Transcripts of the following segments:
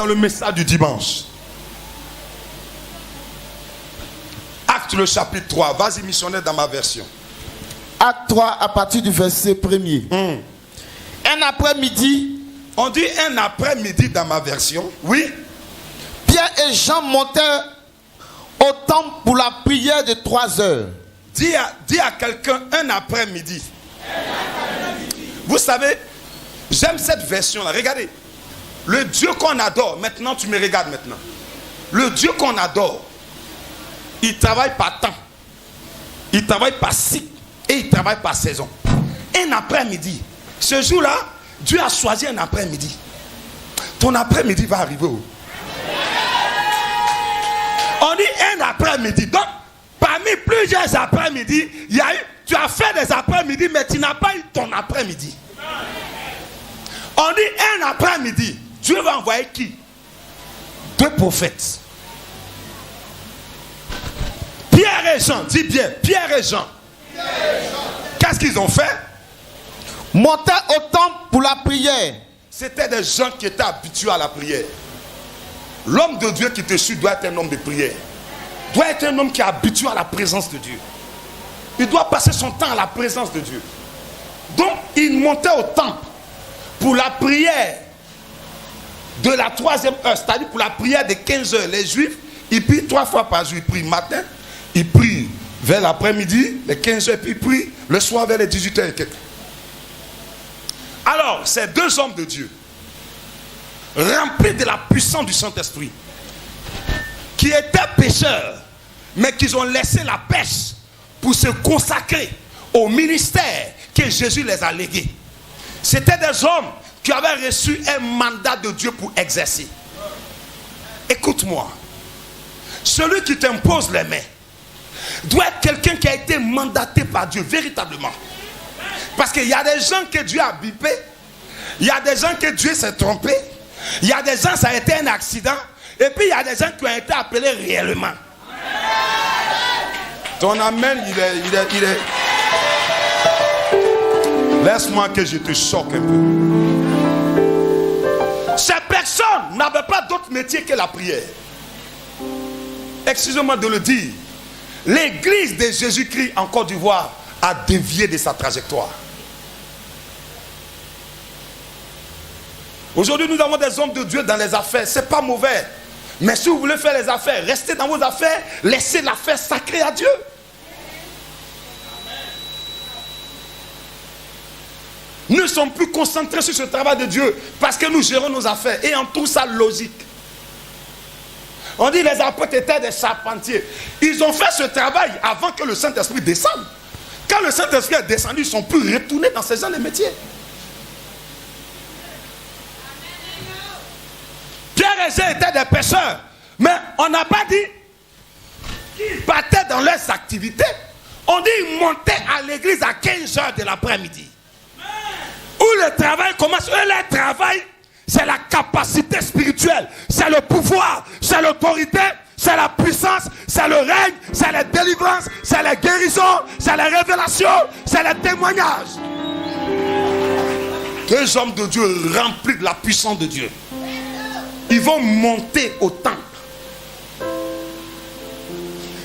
dans le message du dimanche. Acte le chapitre 3. Vas-y, missionnaire, dans ma version. Acte 3 à partir du verset 1er. Un après-midi. On dit un après-midi dans ma version. Oui. Pierre et Jean montèrent au temple pour la prière de 3 heures. Dis à quelqu'un un après-midi. Vous savez, j'aime cette version-là. Regardez. Le Dieu qu'on adore, maintenant tu me regardes maintenant. Le Dieu qu'on adore, il travaille par temps. Il travaille par cycle. Et il travaille par saison. Un après-midi. Ce jour-là, Dieu a choisi un après-midi. Ton après-midi va arriver où? On dit un après-midi. Donc, parmi plusieurs après-midi, tu as fait des après-midi, mais tu n'as pas eu ton après-midi. On dit un après-midi. Dieu va envoyer qui? 2 prophètes. Pierre et Jean. Dis bien, Pierre et Jean. Qu'est-ce qu'ils ont fait? Monter au temple pour la prière. C'était des gens qui étaient habitués à la prière. L'homme de Dieu qui te suit doit être un homme de prière. Doit être un homme qui est habitué à la présence de Dieu. Il doit passer son temps à la présence de Dieu. Donc, il montait au temple pour la prière de la 3e heure, c'est-à-dire pour la prière de 15 heures. Les Juifs, ils prient 3 fois par jour. Ils prient matin, ils prient vers l'après-midi, les 15 heures, puis ils prient le soir vers les 18 heures et quelques. Alors, ces 2 hommes de Dieu, remplis de la puissance du Saint-Esprit, qui étaient pécheurs, mais qui ont laissé la pêche pour se consacrer au ministère que Jésus les a légué. C'était des hommes qui avaient reçu un mandat de Dieu pour exercer. Écoute-moi, celui qui t'impose les mains doit être quelqu'un qui a été mandaté par Dieu véritablement. Parce qu'il y a des gens que Dieu a bipé, il y a des gens que Dieu s'est trompé, il y a des gens ça a été un accident, et puis il y a des gens qui ont été appelés réellement. Ton amen, il est... Laisse-moi que je te choque un peu. Ces personnes n'avaient pas d'autre métier que la prière. Excusez-moi de le dire. L'église de Jésus-Christ en Côte d'Ivoire a dévié de sa trajectoire. Aujourd'hui, nous avons des hommes de Dieu dans les affaires. Ce n'est pas mauvais. Mais si vous voulez faire les affaires, restez dans vos affaires. Laissez l'affaire sacrée à Dieu. Nous ne sommes plus concentrés sur ce travail de Dieu parce que nous gérons nos affaires et en tout ça logique. On dit les apôtres étaient des charpentiers. Ils ont fait ce travail avant que le Saint-Esprit descende. Quand le Saint-Esprit est descendu, ils ne sont plus retournés dans ces gens de métiers. Pierre et Jean étaient des pêcheurs. Mais on n'a pas dit qu'ils partaient dans leurs activités. On dit qu'ils montaient à l'église à 15 heures de l'après-midi. Où le travail commence. Eux, leur travail, c'est la capacité spirituelle. C'est le pouvoir, c'est l'autorité, c'est la puissance, c'est le règne, c'est la délivrance, c'est la guérison, c'est la révélation, c'est le témoignage. 2 hommes de Dieu remplis de la puissance de Dieu. Ils vont monter au temple.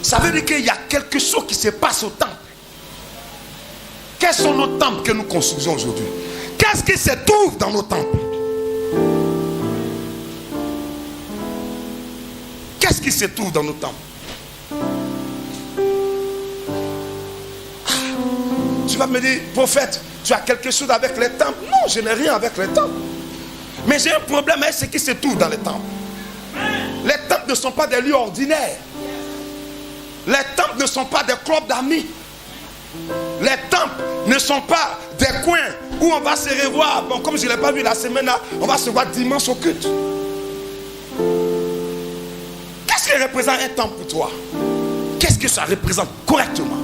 Ça veut dire qu'il y a quelque chose qui se passe au temple. Quels sont nos temples que nous construisons aujourd'hui? Qu'est-ce qui se trouve dans nos temples? Qu'est-ce qui se trouve dans nos temples? Tu vas me dire, prophète, tu as quelque chose avec les temples? Non, je n'ai rien avec les temples. Mais j'ai un problème avec ce qui se trouve dans les temples. Les temples ne sont pas des lieux ordinaires. Les temples ne sont pas des clubs d'amis. Les temples ne sont pas des coins où on va se revoir. Bon, comme je ne l'ai pas vu la semaine là, on va se voir dimanche au culte. Qu'est-ce que représente un temple pour toi? Qu'est-ce que ça représente correctement?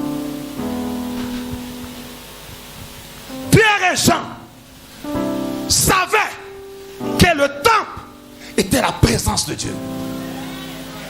Pierre et Jean savaient que le temple était la présence de Dieu.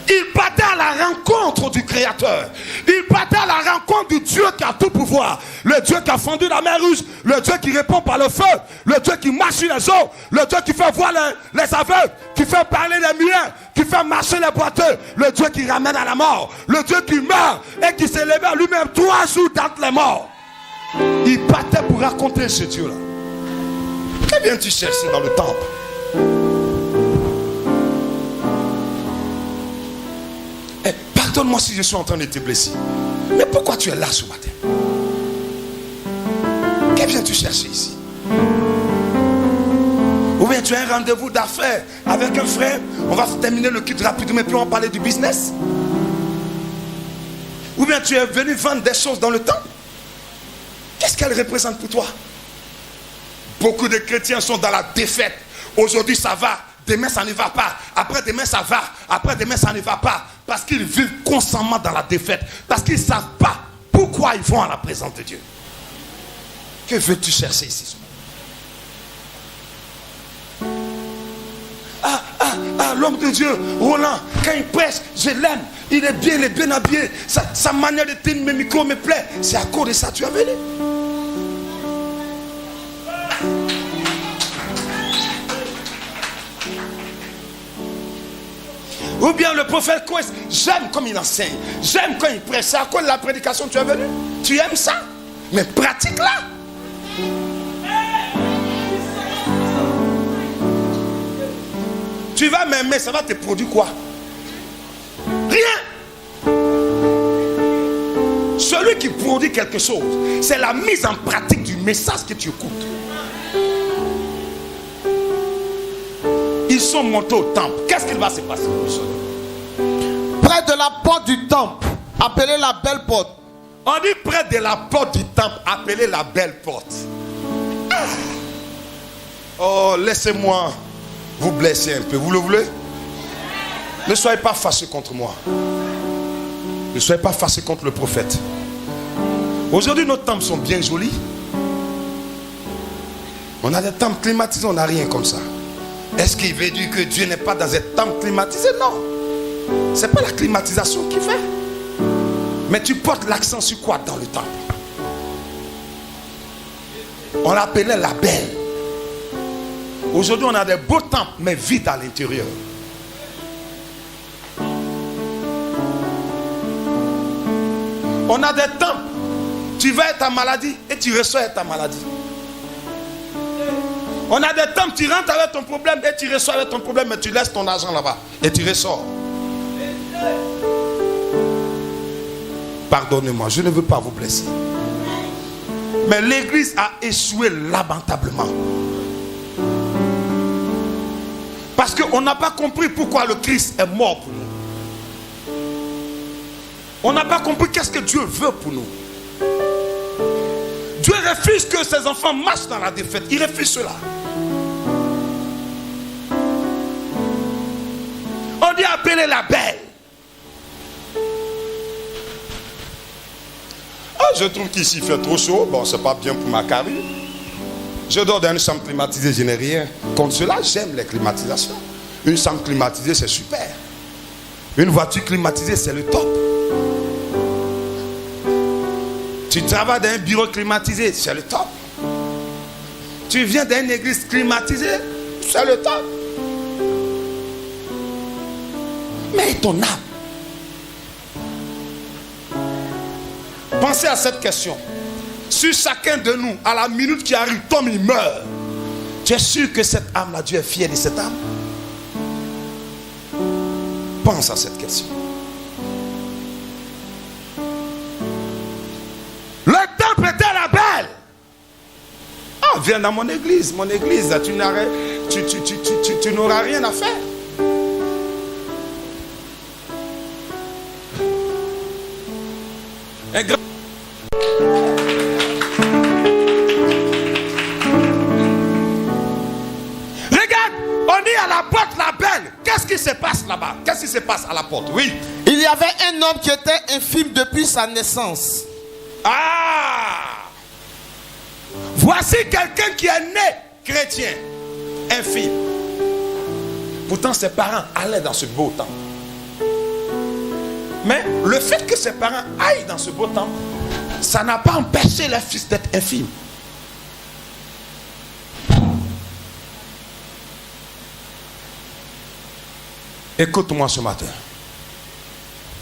Ils partaient à la rencontre du Créateur. Ils partaient à la rencontre du Dieu qui a tout pouvoir. Le Dieu qui a fendu la mer Rouge. Le Dieu qui répond par le feu. Le Dieu qui marche sur les eaux. Le Dieu qui fait voir les aveugles. Qui fait parler Jérémie qui fait marcher les boiteux, le Dieu qui ramène à la mort, le Dieu qui meurt et qui s'est levé lui-même 3 jours d'entre les morts. Il partait pour raconter ce Dieu-là. Que viens-tu chercher dans le temple? Pardonne-moi si je suis en train de te blesser. Mais pourquoi tu es là ce matin? Que viens-tu chercher ici? Ou bien tu as un rendez-vous d'affaires avec un frère, on va terminer le culte rapidement et puis on va parler du business. Ou bien tu es venu vendre des choses dans le temple. Qu'est-ce qu'elle représente pour toi? Beaucoup de chrétiens sont dans la défaite. Aujourd'hui ça va, demain ça ne va pas, après-demain ça va, après-demain ça ne va pas. Parce qu'ils vivent constamment dans la défaite. Parce qu'ils ne savent pas pourquoi ils vont à la présence de Dieu. Que veux-tu chercher ici? L'homme de Dieu, Roland, quand il prêche, je l'aime. Il est bien habillé. Sa manière de tenir mes micros me plaît. C'est à cause de ça que tu as venu. Ou bien le prophète Kouès, j'aime comme il enseigne. J'aime quand il prêche. C'est à cause de la prédication que tu es venu. Tu aimes ça? Mais pratique-la. Tu vas m'aimer, ça va te produire quoi? Rien. Celui qui produit quelque chose, c'est la mise en pratique du message que tu écoutes. Ils sont montés au temple. Qu'est-ce qu'il va se passer? Près de la porte du temple, appelée la belle porte. On dit près de la porte du temple, appelée la belle porte. Oh, laissez-moi vous blesser un peu. Vous le voulez? Ne soyez pas fâchés contre moi. Ne soyez pas fâchés contre le prophète. Aujourd'hui, nos temples sont bien jolis. On a des temples climatisés, on n'a rien comme ça. Est-ce qu'il veut dire que Dieu n'est pas dans un temple climatisé? Non. Ce n'est pas la climatisation qui fait. Mais tu portes l'accent sur quoi dans le temple? On l'appelait la belle. Aujourd'hui, on a des beaux temples, mais vides à l'intérieur. On a des temples. Tu vas être ta maladie et tu reçois ta maladie. On a des temples, tu rentres avec ton problème et tu reçois avec ton problème, mais tu laisses ton argent là-bas et tu ressors. Pardonnez-moi, je ne veux pas vous blesser. Mais l'église a échoué lamentablement. Parce qu'on n'a pas compris pourquoi le Christ est mort pour nous. On n'a pas compris qu'est-ce que Dieu veut pour nous. Dieu refuse que ses enfants marchent dans la défaite. Il refuse cela. On dit appeler la belle. Je trouve qu'ici il fait trop chaud. Bon, c'est pas bien pour ma carrure. Je dors dans une chambre climatisée, je n'ai rien contre cela. J'aime les climatisations. Une chambre climatisée, c'est super. Une voiture climatisée, c'est le top. Tu travailles dans un bureau climatisé, c'est le top. Tu viens d'une église climatisée, c'est le top. Mais ton âme? Pensez à cette question. Si chacun de nous, à la minute qui arrive, Tom il meurt, tu es sûr que cette âme-là, Dieu est fier de cette âme? Pense à cette question. Le temple était la belle. Ah, viens dans mon église. Mon église, tu n'auras rien à faire. Un grand... Regarde, on dit à la porte la belle. Qu'est-ce qui se passe là-bas? Qu'est-ce qui se passe à la porte? Oui. Il y avait un homme qui était infime depuis sa naissance. Ah! Voici quelqu'un qui est né chrétien, infime. Pourtant ses parents allaient dans ce beau temple. Mais le fait que ses parents aillent dans ce beau temple, ça n'a pas empêché leur fils d'être infime. Écoute-moi ce matin.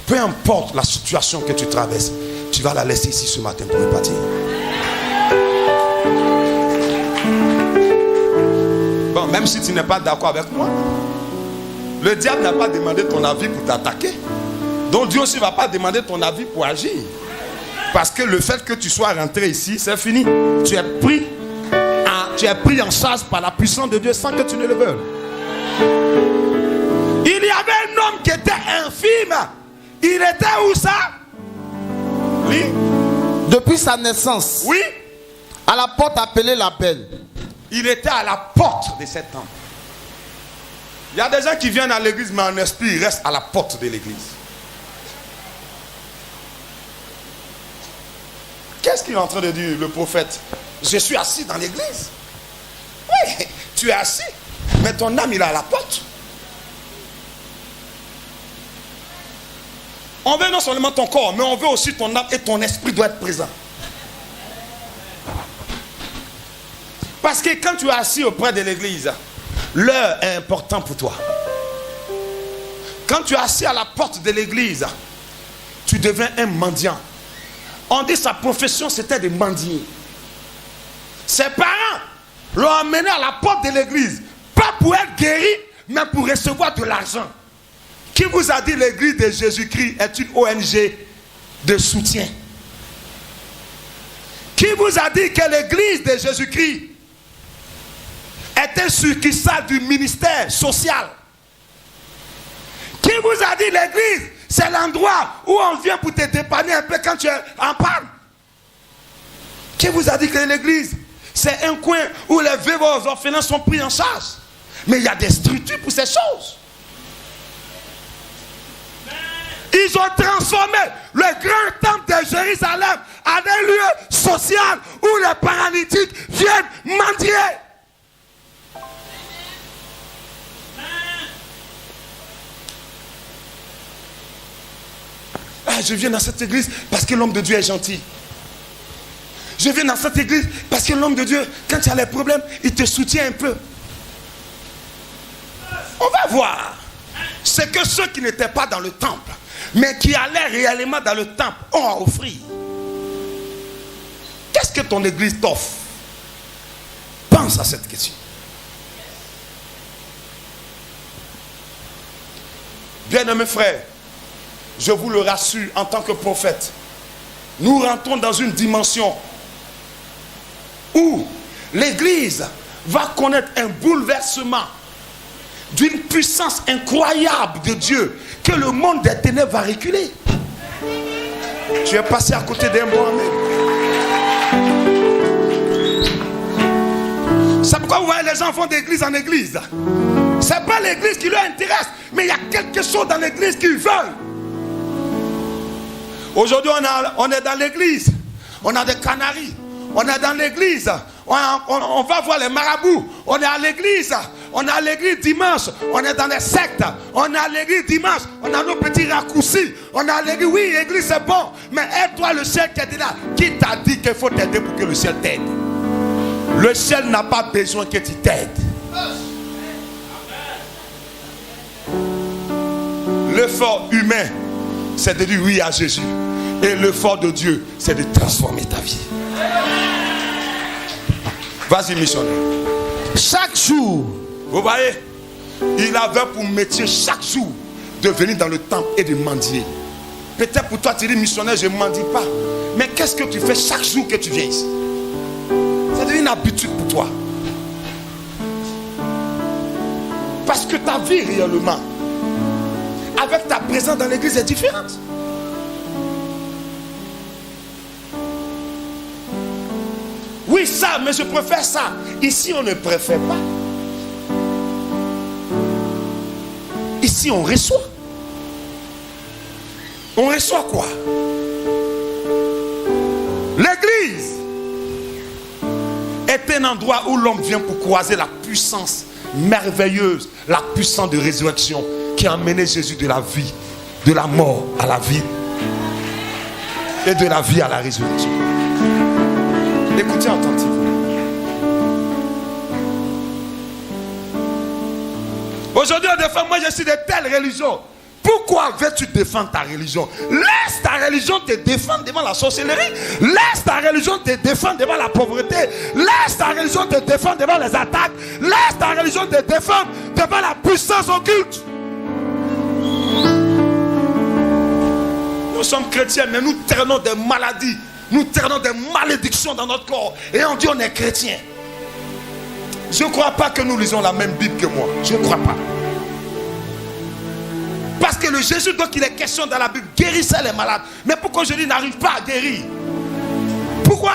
Peu importe la situation que tu traverses, tu vas la laisser ici ce matin pour repartir. Bon, même si tu n'es pas d'accord avec moi, le diable n'a pas demandé ton avis pour t'attaquer. Donc Dieu aussi ne va pas demander ton avis pour agir. Parce que le fait que tu sois rentré ici, c'est fini. Tu es pris en charge par la puissance de Dieu sans que tu ne le veuilles. Il y avait un homme qui était infime. Il était où ça? Oui. Depuis sa naissance. Oui. À la porte appelée la Belle. Il était à la porte de cet temple. Il y a des gens qui viennent à l'église, mais en esprit, ils restent à la porte de l'église. Qu'est-ce qu'il est en train de dire, le prophète? Je suis assis dans l'église. Oui, tu es assis, mais ton âme, il est à la porte. On veut non seulement ton corps, mais on veut aussi ton âme et ton esprit doit être présent. Parce que quand tu es assis auprès de l'église, l'heure est importante pour toi. Quand tu es assis à la porte de l'église, tu deviens un mendiant. On dit sa profession c'était de mendier. Ses parents l'ont amené à la porte de l'église, pas pour être guéri, mais pour recevoir de l'argent. Qui vous a dit l'église de Jésus-Christ est une ONG de soutien? Qui vous a dit que l'église de Jésus-Christ est un succursale du ministère social? Qui vous a dit l'église c'est l'endroit où on vient pour te dépanner un peu quand tu es en panne? Qui vous a dit que l'église c'est un coin où les veuves aux orphelins sont pris en charge? Mais il y a des structures pour ces choses. Ils ont transformé le grand temple de Jérusalem en un lieu social où les paralytiques viennent mendier. Ah, je viens dans cette église parce que l'homme de Dieu est gentil. Je viens dans cette église parce que l'homme de Dieu, quand tu as les problèmes, il te soutient un peu. On va voir. C'est que ceux qui n'étaient pas dans le temple, mais qui allaient réellement dans le temple, ont à offrir. Qu'est-ce que ton église t'offre? Pense à cette question. Bien-aimés frères, je vous le rassure en tant que prophète, nous rentrons dans une dimension où l'église va connaître un bouleversement d'une puissance incroyable de Dieu que le monde des ténèbres va reculer. Tu es passé à côté d'un bon amen. C'est pourquoi vous voyez les gens vont d'église en église. C'est pas l'église qui leur intéresse, mais il y a quelque chose dans l'église qu'ils veulent. Aujourd'hui on est dans l'église, on a des canaries, on est dans l'église, on va voir les marabouts, on est à l'église. On est à l'église dimanche, on est dans les sectes. On est à l'église dimanche, on a nos petits raccourcis. On est à l'église, oui, l'église c'est bon. Mais aide-toi, le ciel qui est là. Qui t'a dit qu'il faut t'aider pour que le ciel t'aide? Le ciel n'a pas besoin que tu t'aides. L'effort humain, c'est de dire oui à Jésus. Et l'effort de Dieu, c'est de transformer ta vie. Vas-y, missionnaire. Chaque jour, vous voyez, il avait pour métier chaque jour de venir dans le temple et de mendier. Peut-être pour toi tu dis missionnaire, je ne mendie pas. Mais qu'est-ce que tu fais chaque jour que tu viens ici? Ça devient une habitude pour toi. Parce que ta vie réellement, avec ta présence dans l'église, est différente. Oui, ça, mais je préfère ça. Ici, on ne préfère pas. Ici, on reçoit. On reçoit quoi? L'église est un endroit où l'homme vient pour croiser la puissance merveilleuse, la puissance de résurrection qui a amené Jésus de la vie, de la mort à la vie et de la vie à la résurrection. Écoutez attentivement. Aujourd'hui, on défend, moi je suis de telle religion. Pourquoi veux-tu défendre ta religion? Laisse ta religion te défendre devant la sorcellerie. Laisse ta religion te défendre devant la pauvreté. Laisse ta religion te défendre devant les attaques. Laisse ta religion te défendre devant la puissance occulte. Nous sommes chrétiens, mais nous traînons des maladies. Nous traînons des malédictions dans notre corps. Et on dit on est chrétien. Je ne crois pas que nous lisons la même Bible que moi. Je ne crois pas. Parce que le Jésus dont il est question dans la Bible guérissait les malades. Mais pourquoi je dis n'arrive pas à guérir? Pourquoi?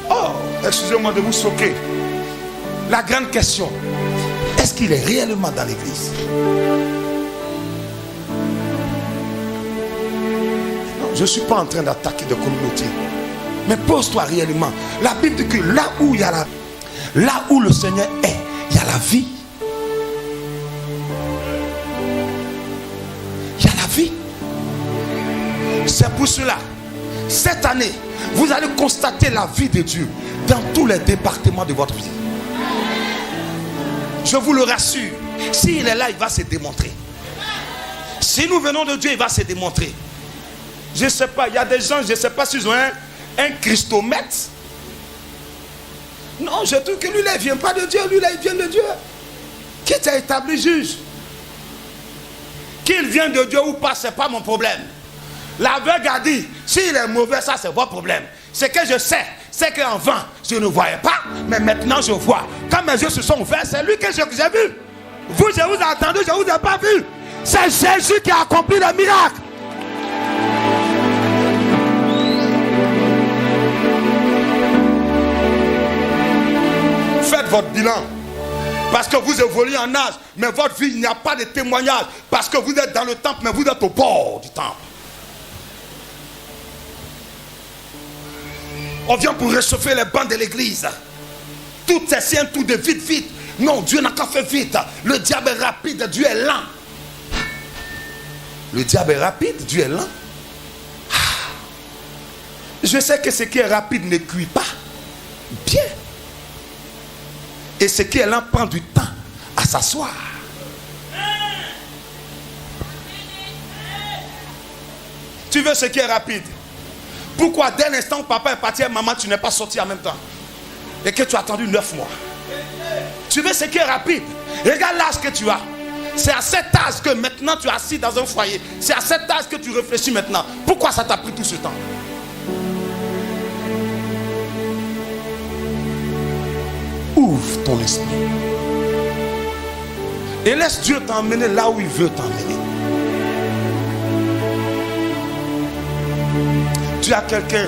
Oh, excusez-moi de vous choquer. La grande question, est-ce qu'il est réellement dans l'église? Non, je ne suis pas en train d'attaquer des communautés. Mais pose-toi réellement. La Bible dit que là où il y a là où le Seigneur est, il y a la vie. C'est pour cela, cette année, vous allez constater la vie de Dieu dans tous les départements de votre vie. Je vous le rassure, s'il est là, il va se démontrer. Si nous venons de Dieu, il va se démontrer. Je ne sais pas, il y a des gens, je ne sais pas s'ils ont un christomètre. Non, je trouve que lui, là, il ne vient pas de Dieu, lui, là, il vient de Dieu. Qui t'a établi juge? Qu'il vienne de Dieu ou pas, ce n'est pas mon problème. L'aveugle a dit, s'il est mauvais, ça c'est votre problème. Ce que je sais, c'est qu'en vain, je ne voyais pas, mais maintenant je vois. Quand mes yeux se sont ouverts, c'est lui que j'ai vu. Vous, je vous ai entendu, je ne vous ai pas vu. C'est Jésus qui a accompli le miracle. Faites votre bilan. Parce que vous évoluez en âge, mais votre vie, il n'y a pas de témoignage. Parce que vous êtes dans le temple, mais vous êtes au bord du temple. On vient pour réchauffer les bancs de l'église. Tout est sien, tout de vite, vite. Non, Dieu n'a qu'à faire vite. Le diable est rapide, Dieu est lent. Le diable est rapide, Dieu est lent. Je sais que ce qui est rapide ne cuit pas bien. Et ce qui est lent prend du temps à s'asseoir. Tu veux ce qui est rapide? Pourquoi dès l'instant où papa est parti et maman, tu n'es pas sorti en même temps? Et que tu as attendu 9 mois. Tu veux ce qui est rapide? Regarde l'âge que tu as. C'est à cet âge que maintenant tu es assis dans un foyer. C'est à cet âge que tu réfléchis maintenant. Pourquoi ça t'a pris tout ce temps? Ouvre ton esprit. Et laisse Dieu t'emmener là où il veut t'emmener. Tu as quelqu'un,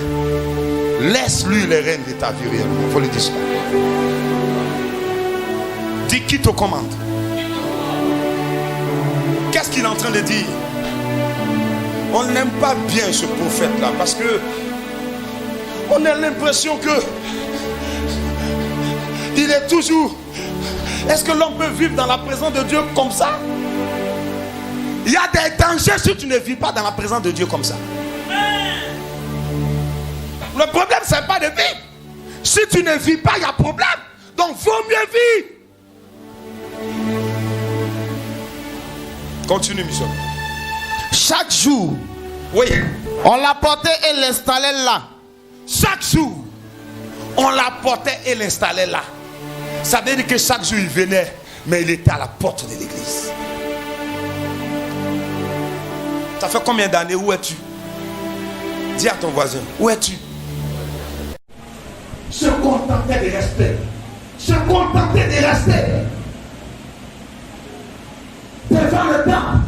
laisse-lui les rênes de ta vie réellement. Il faut le dire. Dis qui te commande. Qu'est-ce qu'il est en train de dire? On n'aime pas bien ce prophète-là parce que on a l'impression que il est toujours. Est-ce que l'homme peut vivre dans la présence de Dieu comme ça? Il y a des dangers si tu ne vis pas dans la présence de Dieu comme ça. Le problème, ce n'est pas de vivre. Si tu ne vis pas, il y a problème. Donc, il vaut mieux vivre. Continue, mission. Chaque jour, oui, on l'apportait et l'installait là. Chaque jour, on l'apportait et l'installait là. Ça veut dire que chaque jour, il venait, mais il était à la porte de l'église. Ça fait combien d'années? Où es-tu? Dis à ton voisin, où es-tu? Se contenter de rester. Se contenter de rester. Devant le temps,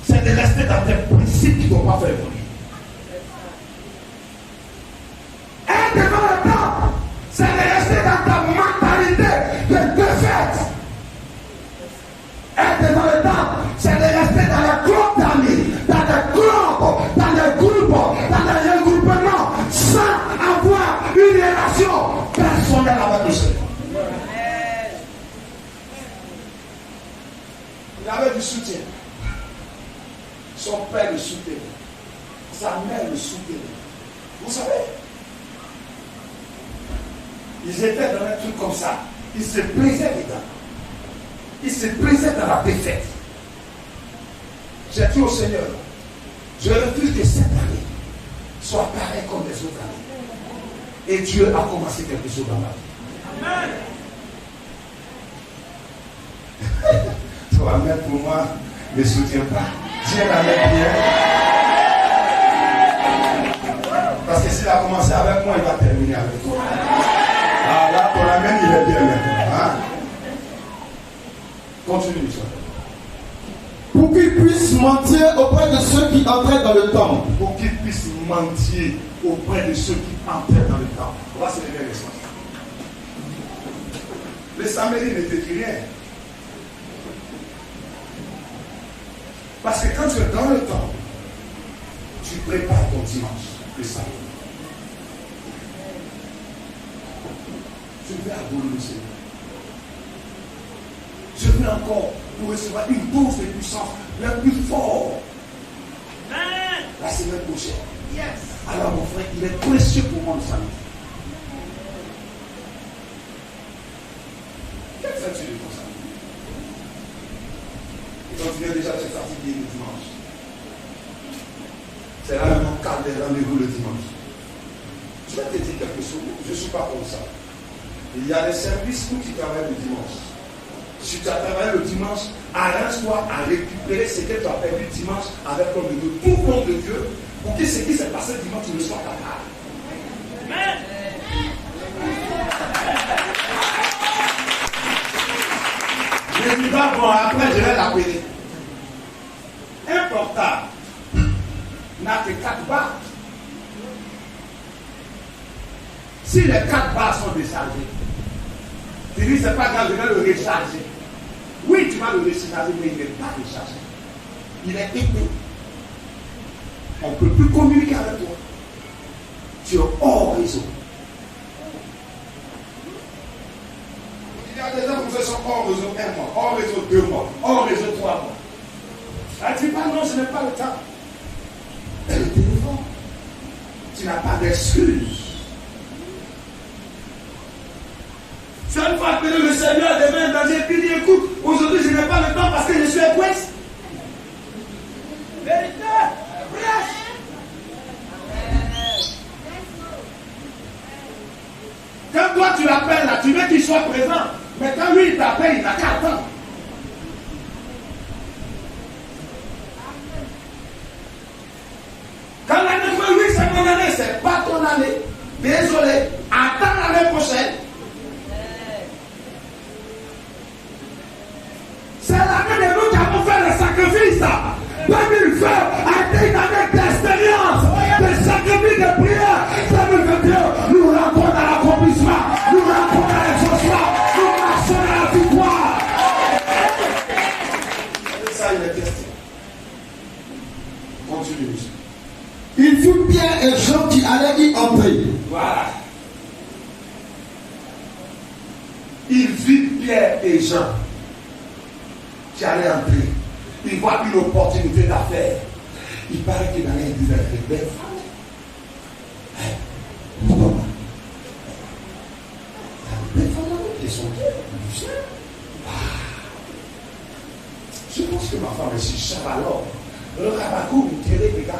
c'est de rester dans tes principes qui ne doivent pas faire évoluer. Et devant le temps, c'est de rester dans ta mentalité de défaite. Et devant le temps, c'est de rester dans les groupes d'amis, dans des groupes, dans des groupes, dans des regroupements, sans avoir une relation personnelle avec le Seigneur. Il avait du soutien. Son père le soutenait. Sa mère le soutenait. Vous savez, ils étaient dans un truc comme ça. Il se plaisait dedans. Il se plaisait dans la défaite. J'ai dit au Seigneur, je refuse que cette année soit pareille comme les autres années. Et Dieu a commencé quelque chose dans ma vie. Amen. Toi-même, pour moi, ne soutiens pas. Dieu l'amène bien. Parce que s'il a commencé avec moi, il va terminer avec toi. Ah là, ton amène, il est bien maintenant. Hein? Continue, ça. Pour qu'il puisse mentir auprès de ceux qui entraient dans le temple. Pour qu'il puisse mentir auprès de ceux qui entraient dans le temple. On va se lever les sens. Les Saméries n'étaient rien. Parce que quand tu es dans le temple, tu prépares ton dimanche, le samedi. Je vais adorer le Seigneur. Je veux encore pour recevoir une dose de puissance, la plus forte. La semaine prochaine. Yes. Alors mon frère, il est précieux pour moi le samedi. Que fais-tu de ton samedi? Et quand tu viens déjà te fatiguer le dimanche, c'est là mon cadre des rendez-vous le dimanche. Je vais te dire quelque chose, je ne suis pas comme ça. Il y a des services où tu travailles le dimanche. Si tu as travaillé le dimanche, arrange-toi à récupérer ce que tu as perdu dimanche avec l'homme de Dieu, tout l'homme de Dieu, pour que ce qui s'est passé dimanche, tu ne sois pas là. Amen. Je dis pas bon, après je vais l'appeler. Un portable n'a que 4 barres. Si les 4 barres sont déchargées, tu dis c'est pas grave, je vais le recharger. Oui, tu vas le recharger, mais il n'est pas rechargé. Il est éteint. On ne peut plus communiquer avec toi. Tu es hors réseau. Il y a des gens qui sont hors réseau 1 mois, hors réseau 2 mois, hors réseau 3 mois. Elle dit pas non, ce n'est pas le temps. Et le téléphone, tu n'as pas d'excuse. Tu vas appeler le Seigneur demain dans un pays, écoute, aujourd'hui je n'ai pas le temps parce que je suis égoïste. Vérité, prêche. Quand toi tu l'appelles là, tu veux qu'il soit présent. Mais quand lui il t'appelle, il n'a qu'à attendre. Quand l'année fois, oui, c'est mon année, c'est pas ton année. Désolé, attends l'année prochaine. C'est l'année de nous qui avons fait le sacrifice. 2020 a été une année d'expérience, de sacrifice de prière. 2021, nous rentrons dans l'accomplissement, nous rentrons dans l'exaucement, nous marchons dans la victoire. C'est ça, il est question. Continue. Il fut Pierre et Jean qui allaient y entrer. Voilà. Il vit Pierre et Jean qui allaient entrer. Il voit une opportunité d'affaires. Il paraît qu'il allait dire avec des femmes. Ils sont bien. Je pense que ma femme est si chère alors. Le rabakou me tirait les gars.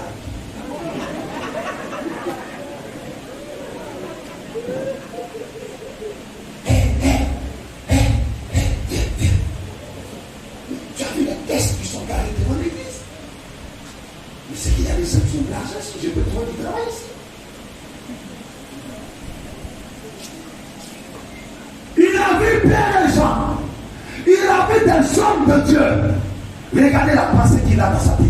Tu as vu les tests qui sont garés devant l'église? Mais c'est qu'il y a des sanctions de l'argent si je peux trouver du travail ici. Il a vu Pierre et Jean. Il a vu des hommes de Dieu. Regardez la pensée qu'il a dans sa tête.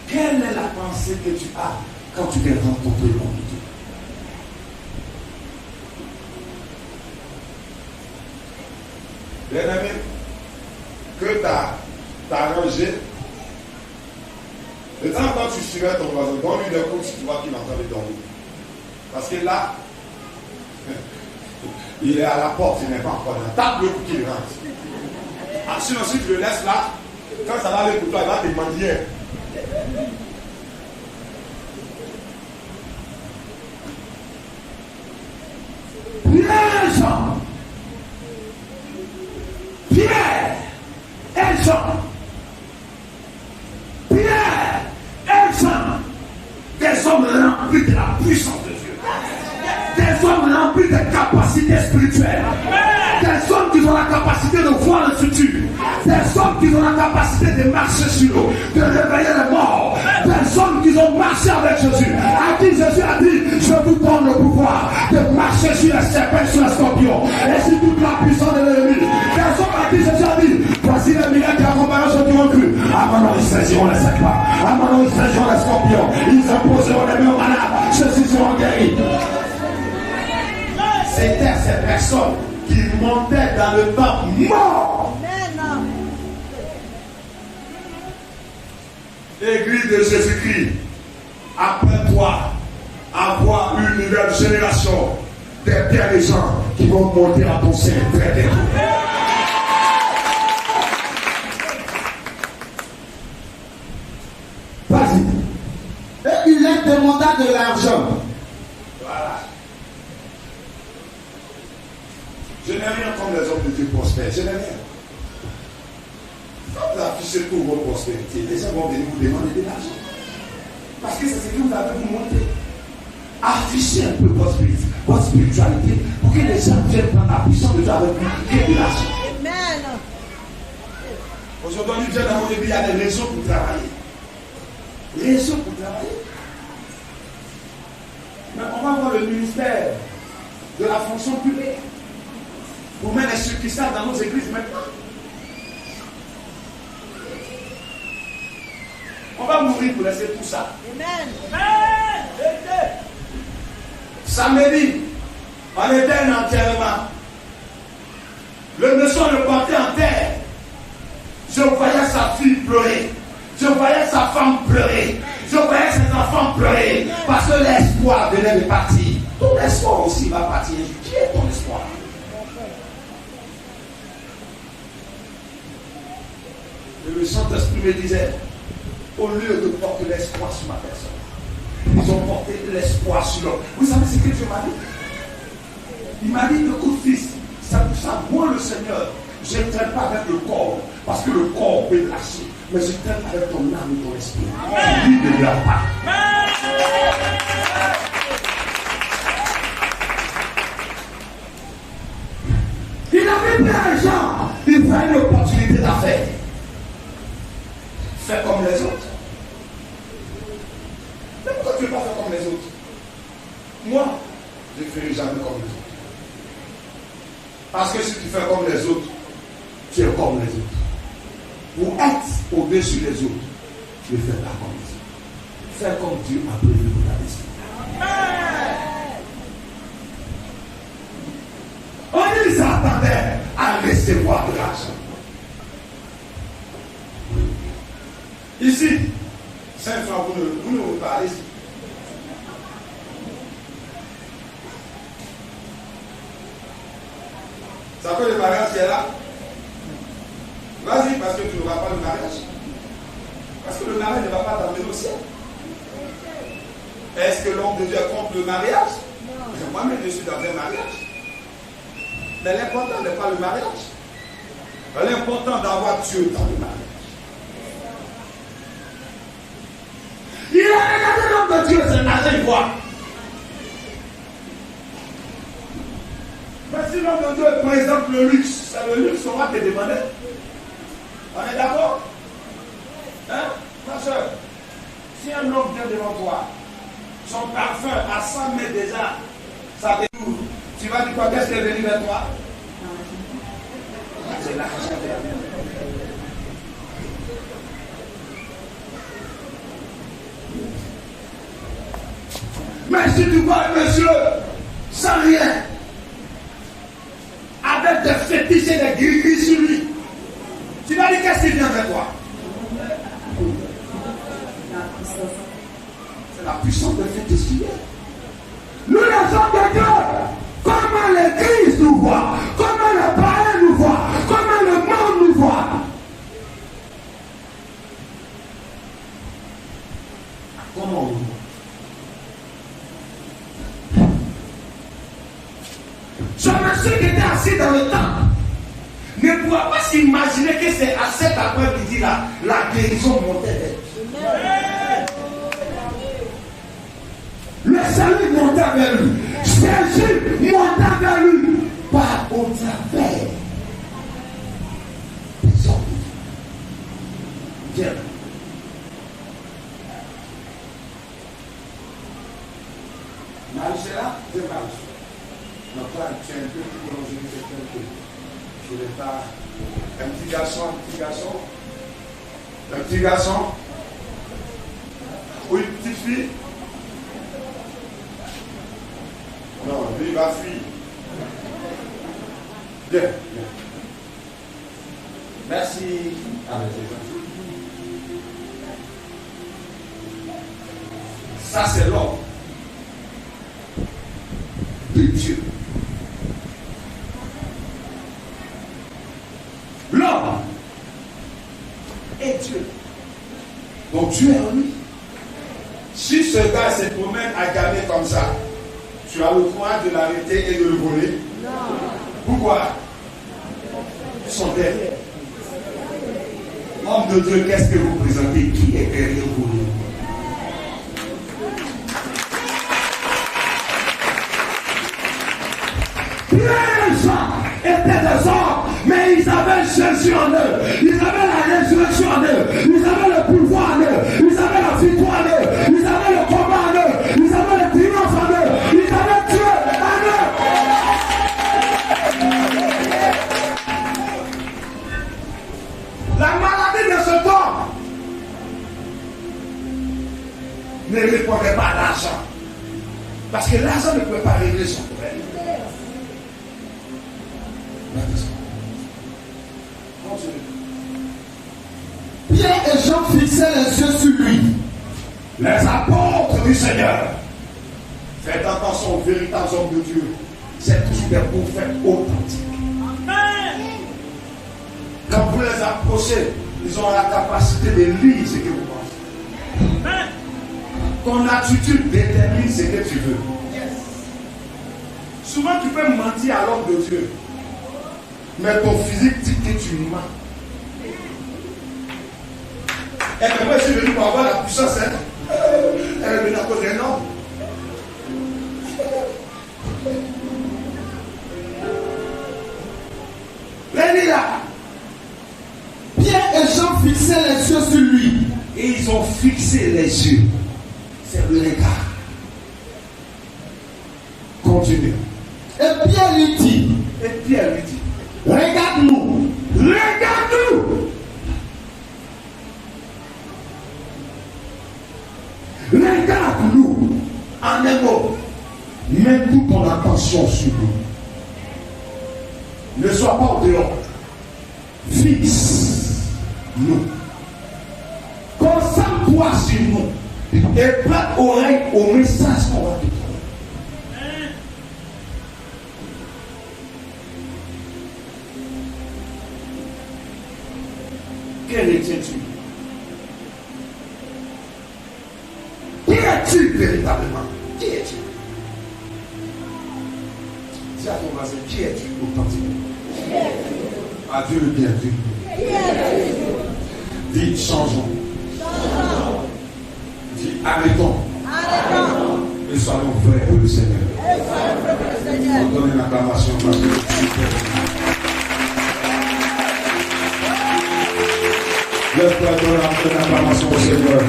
Quelle est la pensée que tu as quand tu t'es rencontré l'homme de Dieu? Bien-aimé, que tu as arrangé, de temps en temps tu surveilles ton voisin, donne-lui des coups si tu vois qu'il est en train de dormir. Parce que là, il est à la porte, il n'est pas encore là. Tape le coup qu'il rentre. Ah, sinon, si tu le laisses là, quand ça va aller pour toi, il va te demander. Les gens Jean. Pierre et Jean, des hommes remplis de la puissance de Dieu, des hommes remplis de capacités spirituelles, des hommes qui ont la capacité de voir le futur, des hommes qui ont la capacité de marcher sur l'eau, de réveiller les morts, des hommes qui ont marché avec Jésus, à qui Jésus a dit, je vous donne le pouvoir de marcher sur les serpents, sur les scorpions, et sur toute la puissance de l'ennemi. Des hommes à qui Jésus a dit, voici les miracles qui accompagnent ceux qui ont cru. Ah, maintenant ils saisiront les serpents, ah, maintenant ils saisiront les scorpions, ils imposeront les mains aux malades, ceux-ci seront guéris. C'était ces personnes qui montaient dans le temps mort. Église de Jésus-Christ, après toi, avoir une nouvelle génération des pierres des gens qui vont monter à ton sein très bientôt. Vas-y. Et il leur demanda de l'argent. Voilà. Je n'ai rien comme les hommes de Dieu prospères. Je n'ai rien. Quand vous affichez pour votre prospérité, les gens vont venir vous demander de l'argent. Parce que c'est ce que vous avez vous montrer. Affichez un peu votre spiritualité pour que les gens viennent prendre la puissance de Dieu avec vous et de l'argent. Amen. Aujourd'hui, Dieu dans mon début, il y a des raisons pour travailler. Raisons pour travailler. Mais on va voir le ministère de la fonction publique pour mettre les circonstances dans nos églises maintenant. On va mourir pour laisser tout ça. Amen. Samedi, on était un enterrement. Le monsieur le portait en terre. Je voyais sa fille pleurer. Je voyais sa femme pleurer. Je voyais ses enfants pleurer. Parce que l'espoir venait de partir. Ton espoir aussi va partir. Qui est ton espoir? Et le Saint-Esprit me disait, au lieu de porter l'espoir sur ma personne, ils ont porté l'espoir sur l'homme. Vous savez ce que Dieu m'a dit? Il m'a dit, écoute fils, c'est pour ça, moi le Seigneur, je ne traite pas avec le corps, parce que le corps peut lâcher, mais je traite avec ton âme et ton esprit. Lui ne l'a pas. Il avait plein d'argent, il voyait une opportunité d'affaires. Fais comme les autres. Mais pourquoi tu ne veux pas faire comme les autres? Moi, je ne ferai jamais comme les autres. Parce que si tu fais comme les autres, tu es comme les autres. Pour être au-dessus des autres, ne fais pas comme les autres. Fais comme Dieu a prévu pour ta destinée. On les attendait à recevoir de l'argent. Ici, 5 francs, vous ne vous parlez ici. Ça fait le mariage qui est là. Vas-y, parce que tu n'auras pas le mariage. Parce que le mariage ne va pas t'amener au ciel. Est-ce que l'homme de Dieu est contre le mariage? Non. Moi-même, je suis dans un mariage. Mais l'important n'est pas le mariage. L'important d'avoir Dieu dans le mariage. Il a regardé l'homme de Dieu, c'est l'argent, il voit. Mais si l'homme de Dieu présente le luxe, c'est le luxe qu'on va te demander. On est d'accord? Hein, ma soeur? Si un homme vient devant toi, son parfum à 100 mètres déjà, ça découvre. Tu vas dire quoi? Qu'est-ce qui est venu vers toi? C'est l'argent de la vie. Mais si tu vois un monsieur sans rien, avec des fétiches et des gris-gris sur lui, tu vas dire qu'est-ce qui vient vers toi? C'est la puissance des fétiches qui vient. Nous les hommes de Dieu, comment l'Église nous voit, comment le païen nous voit, comment le monde nous voit. Comment on nous voit? Ce monsieur qui était assis dans le temple ne pourra pas s'y imaginer que c'est à cet après-midi là, la guérison montait d'elle. Le salut montait vers lui. Jésus montait vers lui. Pas au travers. Viens. Marie, c'est là? Viens, Marie. Donc là, tu es un peu plus prolongé que quelqu'un. Je ne vais pas. Un petit garçon, un petit garçon. Un petit garçon. Ou une petite fille. Non, lui, il va fuir. Viens, viens. Merci. Ah, mais c'est gentil. Ça, c'est l'homme de Dieu. L'homme est Dieu. Donc Dieu est en lui. Si ce gars se promène à gagner comme ça, tu as le courage de l'arrêter et de le voler? Non. Pourquoi? Son derrière. Homme de Dieu, qu'est-ce que vous présentez? Qui est derrière vous? Les gens étaient des hommes, mais ils avaient Jésus en eux. Ils avaient la résurrection en eux. Ils avaient le pouvoir en eux. Ils avaient la victoire en eux. Ils avaient le combat en eux. Ils avaient le triomphe en eux. Ils avaient Dieu en eux. La maladie de ce temps ne répondait pas à l'argent. Parce que l'argent ne peut pas régler son problème. Pierre et Jean fixaient les yeux sur lui. Les apôtres du Seigneur. Faites attention aux véritables hommes de Dieu. C'est tous des prophètes authentiques. Amen. Quand vous les approchez, ils ont la capacité de lire ce que vous pensez. Amen. Ton attitude détermine ce que tu veux. Yes. Souvent tu peux mentir à l'homme de Dieu. Mais ton physique dit que tu mens. Et puis moi je suis venu pour avoir la puissance. Hein? Elle est venue à cause d'un homme. Là. Pierre et Jean fixaient les yeux sur lui. Et ils ont fixé les yeux. C'est le regard. Continue. Et Pierre lui dit. Regarde-nous. Regarde-nous. Regarde-nous. En un mot, mets toute ton attention sur nous. Ne sois pas au dehors. Fixe-nous. Concentre-toi sur nous. Et prête oreille au message qu'on va te donner. Quel es-tu? Qui es-tu véritablement? Qui es-tu? Dis à ton voisin, qui es-tu authentiquement? À Dieu le bienvenu. Dis changeons. Dis arrêtons. Et soyons vrais pour le Seigneur. On donne une acclamation parce que le peuple donne une acclamation au Seigneur.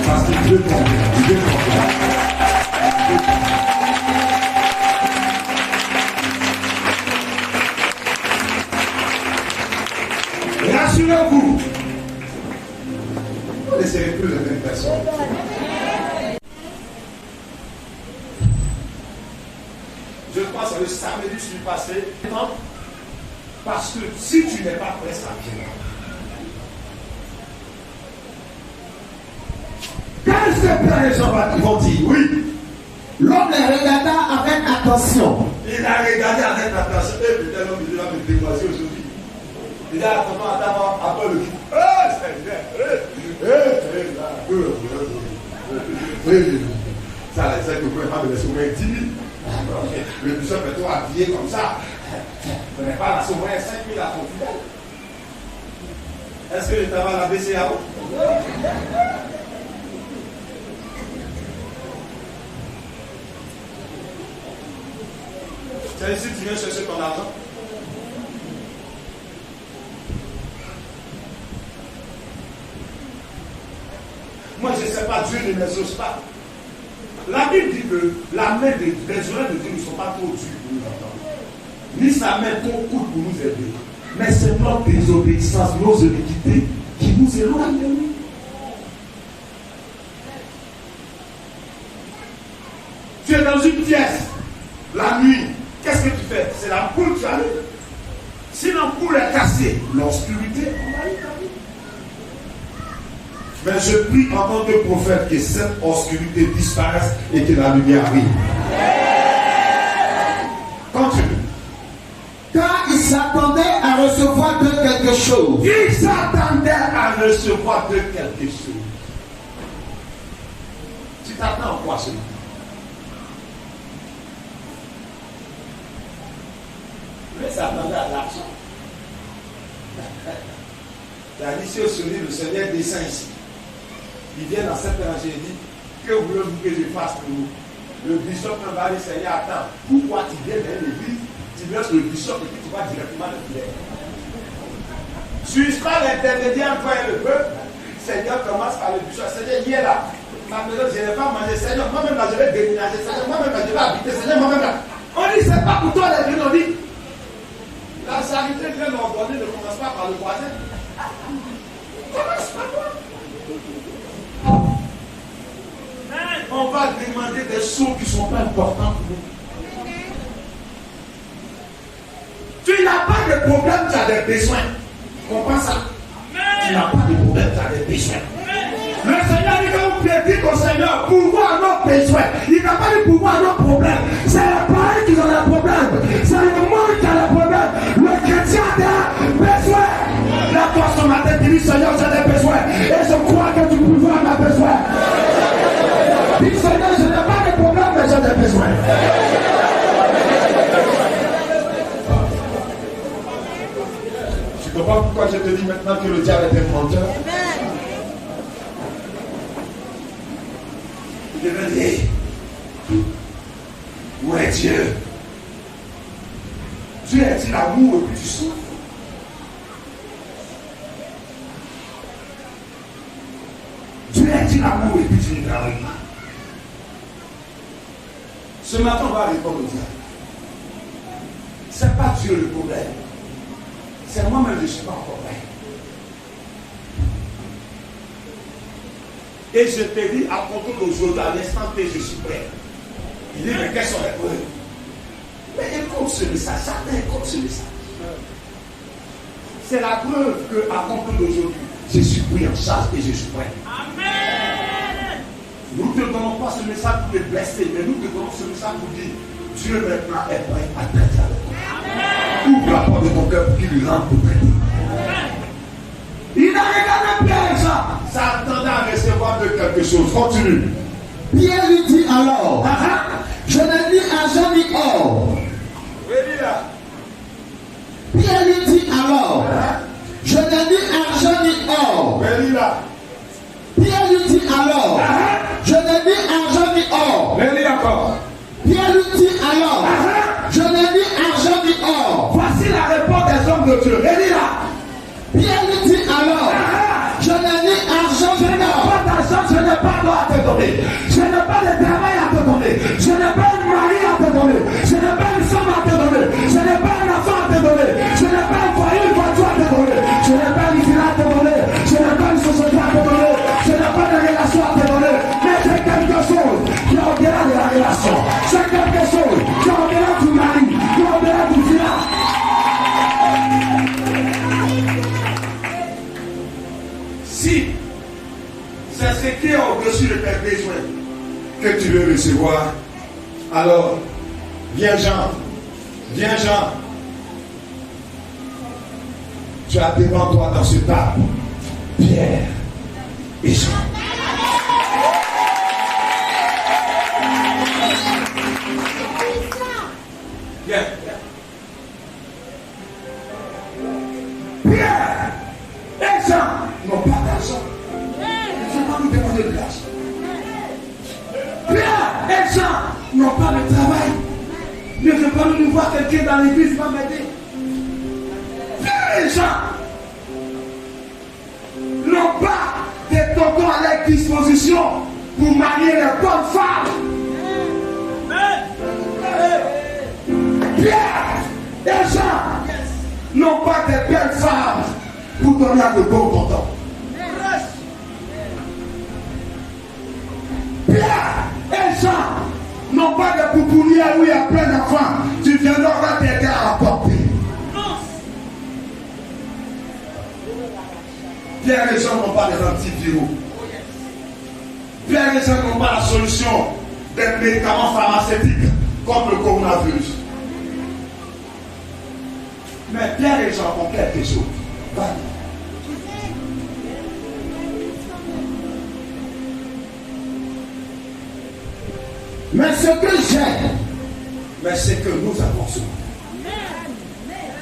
Parce qu'il veut tomber. Il veut tomber. Rassurez-vous, vous ne laisserez plus les mêmes personnes. Je pense que le samedi je suis passé. Parce que si tu n'es pas prêt, ça vient. Qu'est-ce que Pierre et Jean vont dire? Oui. L'homme les regarda avec attention. Il a regardé avec attention. Et peut-être l'homme il va me dévoiser aujourd'hui. Il a attendu après le coup. Ça, c'est que vous pouvez pas me laisser au moins 10 000. Le bishop est trop habillé comme ça. Ce n'est pas la sauver 5 000 à son fidèle. Est-ce que je travaille à la BCAO? C'est ici que tu viens chercher ton argent. Moi, je ne sais pas, Dieu ne m'exauce pas. La Bible dit que la main des oreilles de Dieu ne sont pas trop dures pour nous entendre, ni sa main trop courte pour nous aider. Mais c'est notre désobéissance, nos iniquités qui nous éloignent de lui. Tu es dans une pièce, la nuit, qu'est-ce que tu fais? C'est l'ampoule que tu allumes. Si l'ampoule est cassée, l'obscurité envahit ta vie. Mais je prie en tant que prophète que cette obscurité disparaisse et que la lumière arrive. Continue. Car il s'attendait à recevoir de quelque chose. Il s'attendait à recevoir de quelque chose. Tu t'attends à quoi, celui-là? Mais s'attendait à l'argent. La lycée au souvenir, le Seigneur descend ici. Il vient dans cette rangée et dit, que voulez-vous que je fasse pour vous? Le bishop me va dire, Seigneur, attends, pourquoi tu viens dans l'église, tu laisses le bishop et puis tu vas directement le filer? Suis-je pas l'intermédiaire entre le peuple? Seigneur commence par le bishop. Seigneur, il est là. Ma maison, je n'ai pas mangé. Seigneur, moi-même là, je vais déménager. Seigneur, moi-même là, je vais habiter. Seigneur, moi-même là. On dit, c'est pas pour toi les on dit. La charité que l'on donne ne commence pas par le voisin. Commence par toi. On va demander des choses qui ne sont pas importantes pour nous. Tu n'as pas de problème, tu as des besoins. Comprends ça? Tu n'as pas de problème, tu as des besoins. Le Seigneur dit que vous dites au Seigneur, pouvoir nos besoins. Il n'a pas de pouvoir nos problèmes. C'est les parents qui ont des problèmes. C'est le monde qui a des problèmes. Le chrétien a des besoins. La toi ce matin, tu dis Seigneur, j'ai des besoins. Et je crois que tu pouvoir mes besoins. Dis Seigneur, je n'ai pas de problème, mais j'ai des besoins. Tu comprends pourquoi je te dis maintenant que le diable est un menteur? Je veux dire, où est Dieu? Dieu est-il l'amour et puis tu souffres? Dieu est-il l'amour et puis tu ne travailles pas? Ce matin, on va répondre au diable. Ce n'est pas Dieu le problème. C'est moi-même, je ne suis pas encore prêt. Et je te dis, à compter d'aujourd'hui, à l'instant T, je suis prêt. Il dit, mais quelles sont les preuves? Mais écoute ce message, certains écoutent ce message. C'est la preuve qu'à compter d'aujourd'hui, je suis pris en charge et je suis prêt. Amen. Nous ne te donnons pas ce message pour te blesser, mais nous te donnons ce message pour dire, Dieu maintenant est prêt à traiter avec toi. Ouvre la porte de ton cœur pour qu'il lui rende pour traiter. Il n'a regardé Pierre ça. Ça attendait à recevoir de quelque chose. Continue. Pierre lui dit alors, je n'ai ni argent ni or. Pierre lui dit alors, je n'ai ni argent ni or. Pierre lui dit alors, je n'ai ni argent ni or. Pierre lui dit alors, je n'ai ni argent ni or. Voici la réponse des hommes de Dieu. Pierre lui dit alors, je n'ai ni argent Je ni n'ai or. pas d'argent, je n'ai pas d'or à te donner. Je n'ai pas de travail à te donner. Je n'ai pas de mari à te donner. Je n'ai pas une femme à te donner. Je n'ai pas un enfant à te donner. Je n'ai pas un foyer, une voiture à te donner. Je n'ai pas une ville à te donner. Je n'ai pas une société à te donner. Je n'ai pas de relation à te donner. Mais c'est quelque chose qui est au-delà de la relation. C'est quelque chose qui est au-delà du mari, qui est au-delà du village. Si c'est ce qui est au-dessus de tes besoins que tu veux recevoir, alors viens Jean, tu as devant toi dans ce table Pierre et Jean. Viens. Pierre et Jean. n'ont pas d'argent. Je ne vais pas nous demander de l'argent. Pierre et Jean n'ont pas de travail. Ne veux pas nous voir quelqu'un dans l'église va m'aider. Pierre et Jean n'ont pas des tontons à leur disposition pour marier les bonnes femmes. Pierre et Jean n'ont pas de belles femmes pour donner à de bons tontons. Pierre et Jean n'ont pas de pouponnières où il y a plein d'enfants. Tu viendras t'aider à apporter. Pierre et Jean n'ont pas des antiviraux. Pierre et Jean n'ont pas la solution des médicaments pharmaceutiques contre le coronavirus. Mais Pierre et Jean ont quelque chose. Mais ce que j'ai, mais c'est que nous avons ce.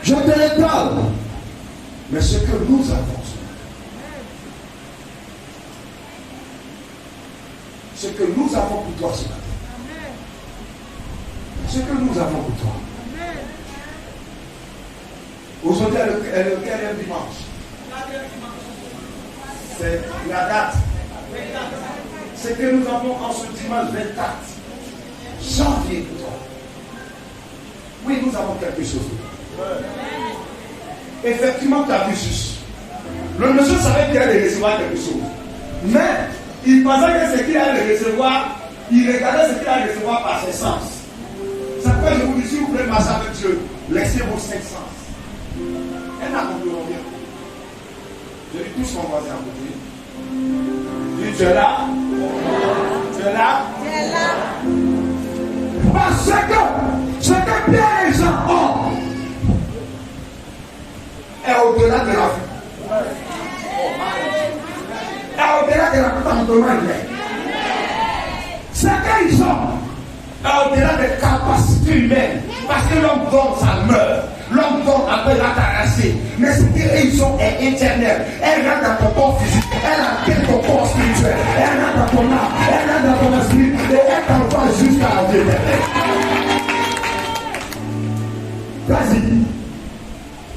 Je te le donne. Mais ce que nous avons ce. Ce que nous avons pour toi ce matin. Ce que nous avons pour toi. Aujourd'hui est le quatrième dimanche. C'est la date. Ce que nous avons en ce dimanche 24 janvier pour toi. Oui, nous avons quelque chose. Effectivement, tu as vu juste. Le monsieur savait qu'il allait recevoir quelque chose. Mais il pensait que ce qu'il allait recevoir, il regardait ce qu'il allait recevoir par ses sens. C'est pourquoi je vous dis, si vous voulez marcher avec Dieu, laissez vos 5 sens. Elle n'a compris rien. Je dis tous qu'on va s'en compris. Je dis, tu es là. Tu es là. Tu es là. Parce que ce que Pierre et Jean ont est au-delà de la vie. Est au-delà de l'entendement humain. Ce qu'ils ont est au-delà des capacités humaines. Parce que l'homme donne, ça meurt. L'homme donne, après la t'arracher. Mais ce qu'ils ont est éternel. Elle rentre dans ton corps physique. Elle atteint ton corps spirituel. Elle rentre dans ton âme. Elle rentre dans ton esprit. Et elle t'envoie jusqu'à la vie éternelle. Vas-y.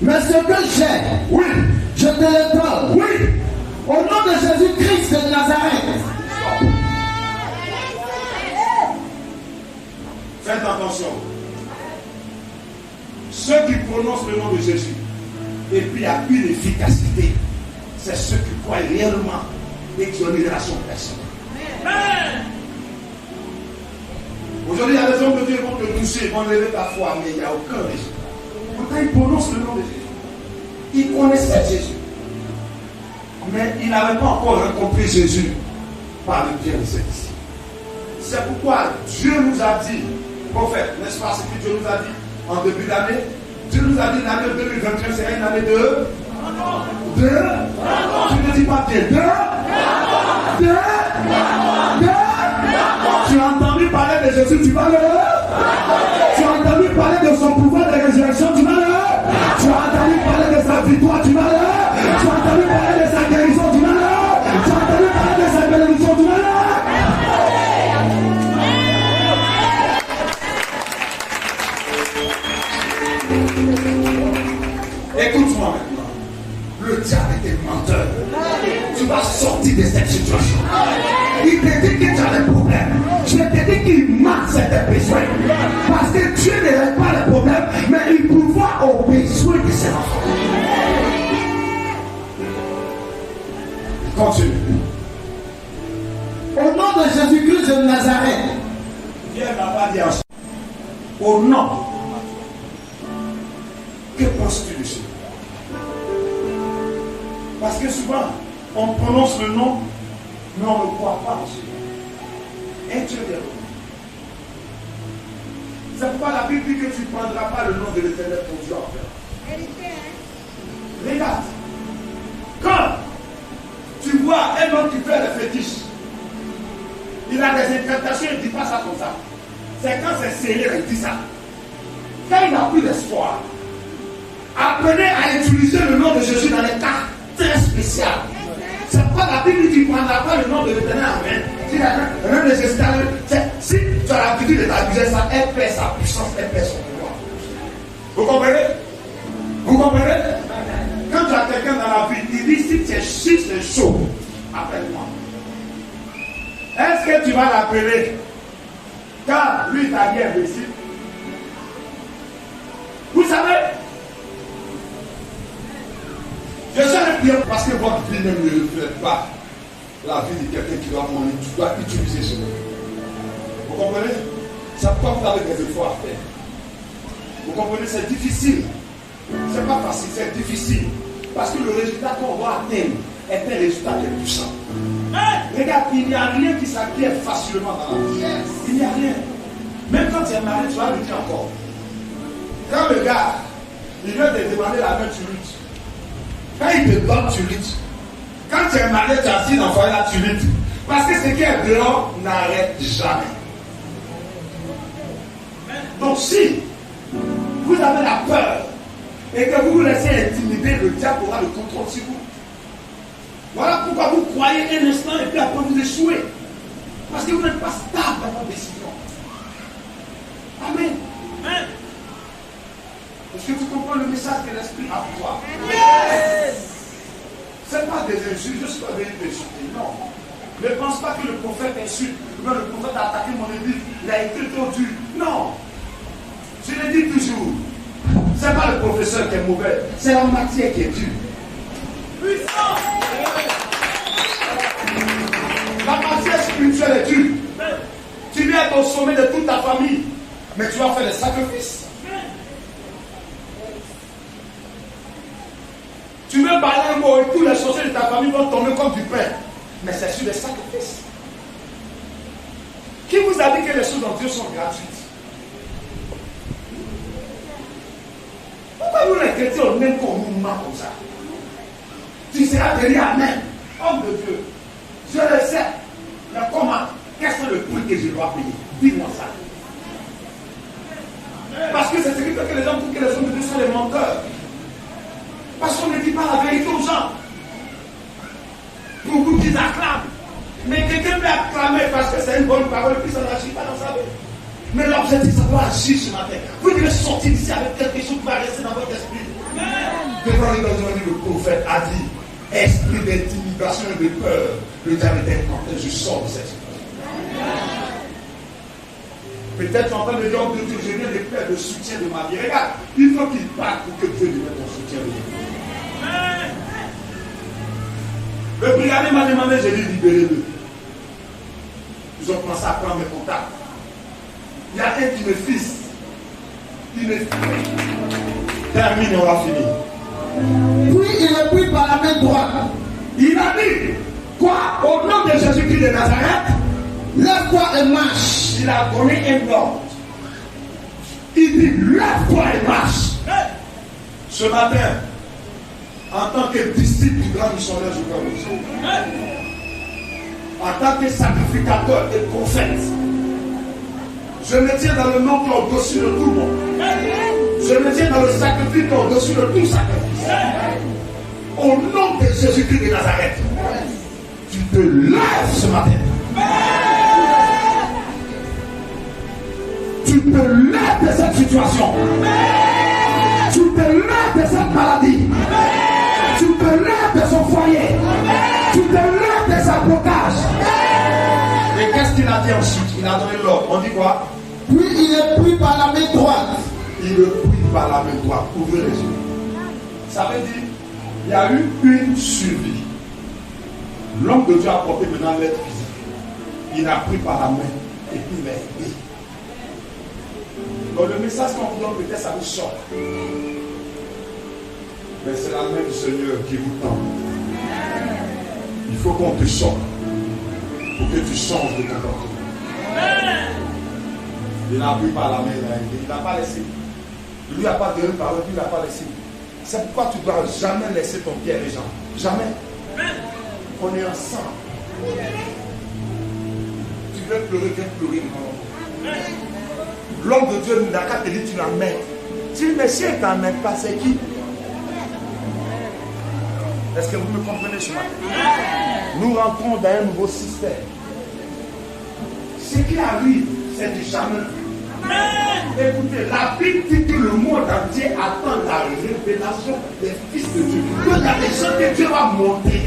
Mais ce que j'ai, Oui. je te le donne. Oui. Au nom de Jésus-Christ de Nazareth. Faites attention. Ceux qui prononcent le nom de Jésus et puis il y a une efficacité, c'est ceux qui croient réellement et qui ont une relation personnelle. Aujourd'hui, il y a des hommes de Dieu qui vont te toucher, ils vont lever ta foi, mais il n'y a aucun résultat. Pourtant, ils prononcent le nom de Jésus. Ils connaissaient Jésus. Mais ils n'avaient pas encore rencontré Jésus par le bien de celui-ci. C'est pourquoi Dieu nous a dit, prophète, n'est-ce pas ce que Dieu nous a dit en début d'année? Dieu nous a dit l'année 2021, c'est une année de tu ne dis pas bien tu as entendu parler de Jésus, tu vas le tu as entendu parler de son pouvoir de résurrection, tu vas le tu as entendu parler de sa victoire, tu vas le tu as entendu parler de sa guérison, tu vas le tu as entendu parler de sa bénédiction, tu vas le. Écoute-moi maintenant. Le diable était menteur. Tu vas sortir de cette situation. Il te dit que tu as des problèmes. Je te dis qu'il marque tes besoins. Parce que Dieu ne règle pas les problèmes, mais il pourvoit aux besoins de ses enfants. Continue. Au nom de Jésus-Christ de Nazareth. Dieu n'a pas dit ensemble. Au nom. Que penses-tu de cela? Parce que souvent, on prononce le nom, mais on ne croit pas en celui. Et Dieu est heureux. C'est pourquoi la Bible dit que tu ne prendras pas le nom de l'Éternel ton Dieu en fait. Regarde. Quand tu vois un homme qui fait des fétiches, il a des incantations, il ne dit pas ça comme ça. C'est quand c'est serré, il dit ça. Quand il n'a plus d'espoir, apprenez à utiliser le nom de Jésus dans les cas très spéciaux. de l'Éternel amène, si l'un des esclaves, si tu as l'habitude de t'abuser ça, elle perd sa puissance, elle perd son pouvoir. Vous comprenez? Vous comprenez? Quand tu as quelqu'un dans la vie, il dit si c'est chaud, appelle-moi. Est-ce que tu vas l'appeler? Car lui t'a dit imbécile. Vous savez, je serai bien parce que votre vie ne reflète pas la vie de quelqu'un qui doit manger. Tu dois utiliser ce mot. Vous comprenez? C'est pourquoi vous avez des efforts à faire. Vous comprenez? C'est difficile. C'est pas facile, c'est difficile. Parce que le résultat qu'on va atteindre est un résultat qui est puissant. Regarde, il n'y a rien qui s'acquiert facilement dans la vie. Il n'y a rien. Même quand tu es marié, tu vas le dire encore. Quand le gars, il vient te demander la main, tu luttes. Quand il te donne, tu luttes. Quand tu es marié, tu es assis dans le foyer, là, tu luttes. Parce que ce qui est dehors n'arrête jamais. Donc si vous avez la peur et que vous vous laissez intimider, le diable aura le contrôle sur vous. Voilà pourquoi vous croyez un instant et puis après vous échouez. Parce que vous n'êtes pas stable dans votre décision. Amen. Amen. Est-ce que tu comprends le message que l'Esprit a pour toi? Yes. Ce n'est pas des insultes, je ne suis pas venu t'insulter, non. Ne pense pas que le prophète insulte, ou bien le prophète a attaqué mon église, il a été trop dur. Non. Je le dis toujours. Ce n'est pas le professeur qui est mauvais, c'est la matière qui est dure. Puissant. La matière spirituelle est dure. Tu viens être au sommet de toute ta famille, mais tu vas faire des sacrifices. Tu veux parler un mot et tous les sorciers de ta famille vont tomber comme du pain. Mais c'est sur des sacrifices. Qui vous a dit que les choses en Dieu sont gratuites? Pourquoi vous les chrétiens on aime qu'on nous ment comme ça? Tu seras béni, amen. Homme de Dieu, je le sais. Mais comment? Quel est le prix que je dois payer? Dis-moi ça. Parce que c'est ce qui fait que les gens trouvent que les hommes de Dieu sont des menteurs. Parce qu'on ne dit pas la vérité aux gens. Beaucoup qu'ils acclament. Mais quelqu'un peut acclamer parce que c'est une bonne parole et puis ça n'agit pas dans sa vie. Mais l'objectif, ça doit agir ce matin. Vous devez sortir d'ici avec quelque chose qui va rester dans votre esprit. Devant les besoins, le prophète a dit, esprit d'intimidation et de peur, le diable est incanté, je sors de cette situation. Peut-être en train de dire, je viens de faire le soutien de ma vie. Regarde, il faut qu'il parte pour que Dieu lui mette ton soutien de vie. Le brigadier m'a demandé, j'ai dit libérez-le. Ils ont commencé à prendre mes contacts. Il y a un qui me fils. Il me termine, on va finir. Puis il est pris par la main droite. Il a dit, quoi? Au nom de Jésus-Christ de Nazareth, lève-toi et marche. Il a donné un ordre. Il dit, lève-toi et marche. Ce matin, en tant que disciple du grand missionnaire, je crois aussi. En tant que sacrificateur et prophète, je me tiens dans le nom qui est au-dessus de tout le monde. Je me tiens dans le sacrifice qui est au-dessus de tout sacrifice. Au nom de Jésus-Christ de Nazareth, tu te lèves ce matin. Tu te lèves de cette situation. Tu te lèves de cette maladie. Tu te lèves de son foyer. Tu te lèves de sa blocage. Et qu'est-ce qu'il a dit ensuite? Il a donné l'ordre. On dit quoi? Puis il est pris par la main droite. Il est pris par la main droite. Ouvrez les yeux. Ça veut dire il y a eu une survie. L'homme de Dieu a porté maintenant l'être physique. Il a pris par la main et puis il l'a aidé. Donc le message qu'on vous donne, peut-être ça vous choque. Mais c'est la main du Seigneur qui vous tend. Il faut qu'on te choque pour que tu changes de comportement. Il a pris par la main, il n'a pas laissé. Lui n'a pas donné par lui, il n'a pas laissé. C'est pourquoi tu ne dois jamais laisser ton pied les gens. Jamais. On est ensemble. Tu veux pleurer, viens pleurer. L'homme de Dieu n'a qu'à te dire tu l'emmènes. Si le Messie ne t'emmène pas, c'est qui? Est-ce que vous me comprenez ce matin? Nous rentrons dans un nouveau système. Ce qui arrive, c'est du jamais. Écoutez, la Bible dit que le monde entier attend la révélation des fils de Dieu. Donc il y a des gens que Dieu va monter.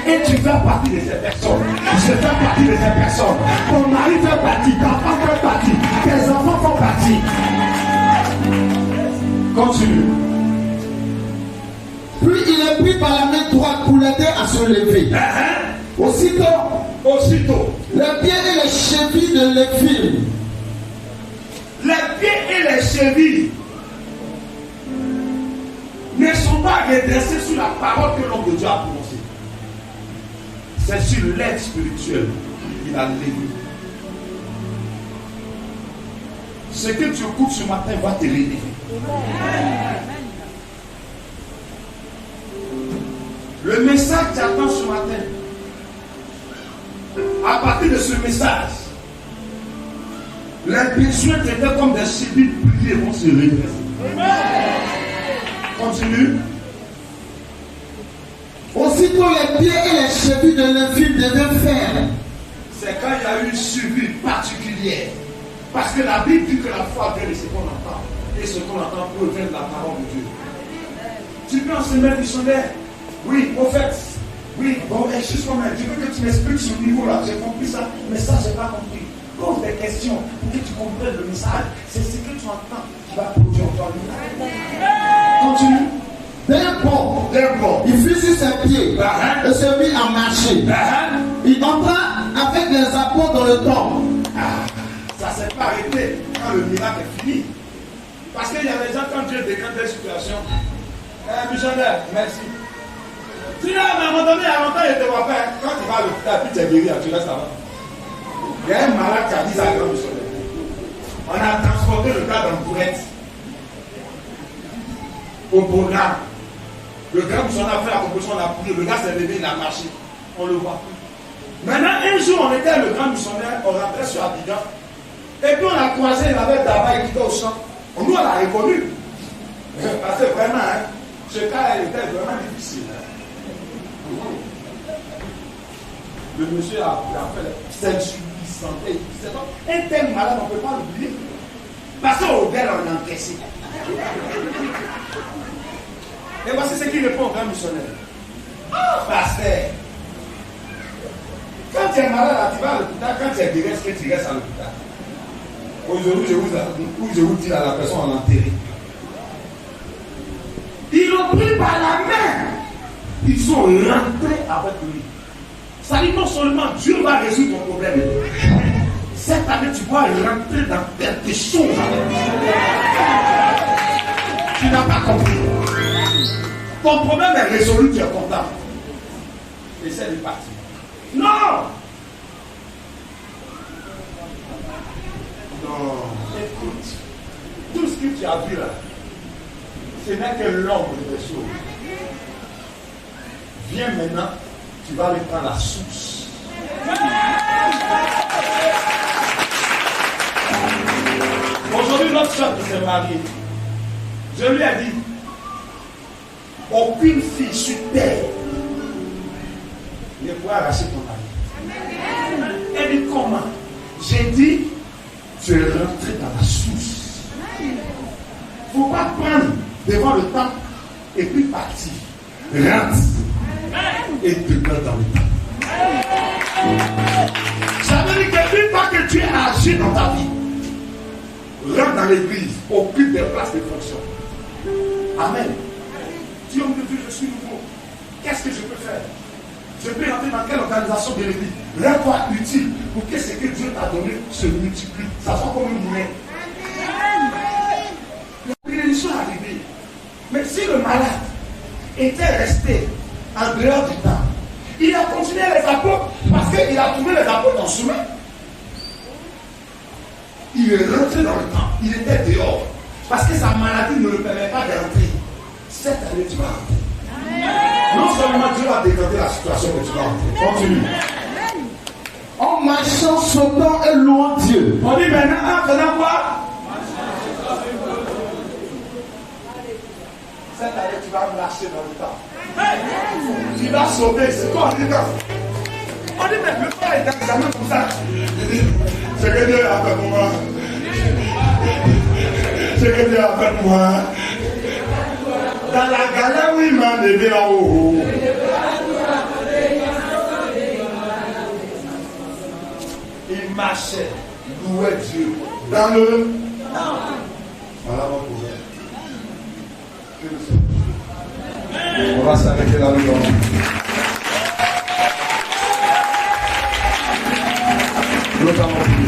Et tu fais partie de ces personnes. Je fais partie de ces personnes. Ton mari fait partie, ta femme fait partie, tes enfants font partie. Continue. Puis il est pris par la main droite pour l'aider à se lever. Aussitôt, les pieds et les chevilles de l'épine. Les pieds et les chevilles ne sont pas redressés sur la parole que l'homme de Dieu a prononcée. C'est sur l'aide spirituelle qu'il a levé. Ce que tu écoutes ce matin va te lever. Le message que tu attends ce matin, à partir de ce message, les besoins étaient comme des chevilles pliées vont se redresser. Continue. Aussitôt les pieds et les chevilles de l'infime devaient faire. C'est quand il y a eu une suivi particulière. Parce que la Bible dit que la foi vient de ce qu'on entend. Et ce qu'on entend provient de la parole de Dieu. Tu peux enseigner missionnaire. Oui, prophète. Oui, bon, excuse-moi, je veux que tu m'expliques ce niveau-là. J'ai compris ça, mais ça, je n'ai pas compris. Pose des questions pour que tu comprennes le message. C'est ce que tu entends qui va produire en toi. Continue. D'un bond, il fut sur ses pieds et se mit à marcher. Il entra avec les apôtres dans le temple. Ça ne s'est pas arrêté quand le miracle est fini. Parce qu'il y a des gens, quand Dieu décante des situations, missionnaire, merci. Tu n'as à un moment donné, à longtemps, il ne te voit pas. Quand tu vas à l'hôpital, puis tu es guéri, tu restes là-bas. Il y a un malade qui a dit ça à grand missionnaire. On a transporté le gars dans le bourrette au programme. Le grand missionnaire a fait la composition, on a prié, le gars s'est levé, il a marché. On le voit. Maintenant, un jour, on était le grand missionnaire, on rentrait sur Abidjan. Et puis on a croisé, il avait Daba qui était au champ. Nous, on l'a reconnu. Parce que vraiment, ce cas il était vraiment difficile. Le monsieur a fait le suivi, santé. Un tel malade, on ne peut pas l'oublier. Parce qu'au gars, on a encaissé. Et voici ce qu'il répond au grand missionnaire. Oh, pasteur, quand tu es malade, tu vas à l'hôpital. Quand tu es guéri, est-ce que tu restes à l'hôpital? Aujourd'hui, je vous dis à la personne en enterré. Ils l'ont pris par la main. Ils sont rentrés avec lui. Ça dit non seulement Dieu va résoudre ton problème. Cette année, tu vas rentrer dans quelque chose avec Dieu. Tu n'as pas compris. Ton problème est résolu, tu es content. Essaie de partir. Non! Non, écoute. Tout ce que tu as vu là, ce n'est que l'ombre des choses. Viens maintenant, tu vas aller prendre la source. Aujourd'hui, notre soeur qui s'est mariée, je lui ai dit, aucune fille sur terre ne pourra arracher ton mari. Elle dit comment? J'ai dit, tu es rentré dans la source. Il ne faut pas prendre devant le temple et puis partir. Rentre et demeure dans le temple. Ça veut dire qu'une fois que tu es agi dans ta vie, rentre dans l'église, occupe des places de fonction. Amen. Dis homme de Dieu, je suis nouveau. Qu'est-ce que je peux faire? Je peux entrer dans quelle organisation de l'église? Rends-toi utile pour que ce que Dieu t'a donné se multiplie. Ça soit comme une monnaie. La bénédiction est arrivée. Mais si le malade était resté en dehors du temps, il a continué les apôtres parce qu'il a trouvé les apôtres en chemin. Il est rentré dans le temps. Il était dehors. Parce que sa maladie ne le permet pas d'entrer. Cette année, tu vas rentrer. Non seulement Dieu va décanter la situation, mais tu vas rentrer. Continue. En marchant, sautant et louant Dieu. On dit maintenant, en faisant quoi? Cette année, tu vas marcher dans le temps. Tu vas sauver. C'est quoi? dit, mais le soir est un examen comme ça. C'est que Dieu a fait pour moi. C'est que Dieu a fait pour moi. Dans la galère où il m'a levé en haut. Il marchait, il louait Dieu. Dans le. Voilà mon problème. On va s'arrêter là dedans. Notamment.